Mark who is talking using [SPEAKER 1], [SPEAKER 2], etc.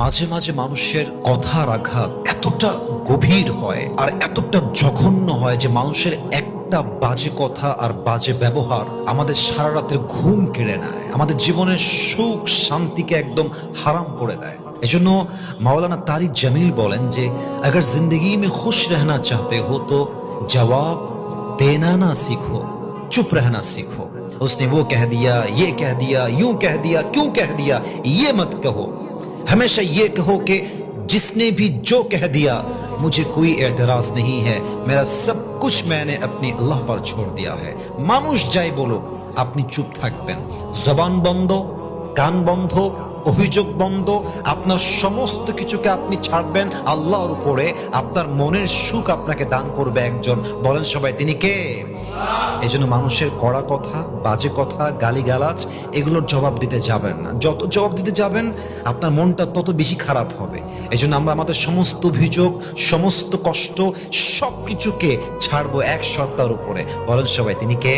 [SPEAKER 1] মাঝে মাঝে মানুষের কথার আঘাত এতটা গভীর হয় আর এতটা জঘন্য হয় যে মানুষের একটা বাজে কথা আর বাজে ব্যবহার আমাদের সারা রাতের ঘুম কেড়ে নেয়, আমাদের জীবনের সুখ শান্তিকে একদম হারাম করে দেয়। এজন্য মাওলানা তারিক জামিল বলেন যে अगर जिंदगी में खुश रहना चाहते हो तो जवाब देना ना सीखो, चुप रहना सीखो। उसने वो कह दिया, ये कह दिया, यूं कह दिया, क्यों कह दिया, ये मत कहो। हमेशा ये कहो कि जिसने भी जो कह दिया मुझे कोई एतराज नहीं है, मेरा सब कुछ मैंने अपने अल्लाह पर छोड़ दिया है। মানুষ যাই বলুক আপনি চুপ থাকবেন, জবান বন্ধ, কান বন্ধ, অভিযোগ বন্ধ, আপনার সমস্ত কিছুকে আপনি ছাড়বেন আল্লাহর উপরে। আপনার মনের সুখ আপনাকে দান করবে একজন, বলেন সবাই তিনি কে? এই জন্য মানুষের কড়া কথা, বাজে কথা, গালিগালাজ এগুলোর জবাব দিতে যাবেন না। যত জবাব দিতে যাবেন আপনার মনটা তত বেশি খারাপ হবে। এই জন্য আমরা আমাদের সমস্ত অভিযোগ, সমস্ত কষ্ট সব কিছুকে ছাড়বো এক সত্তার উপরে, বলেন সবাই তিনি কে?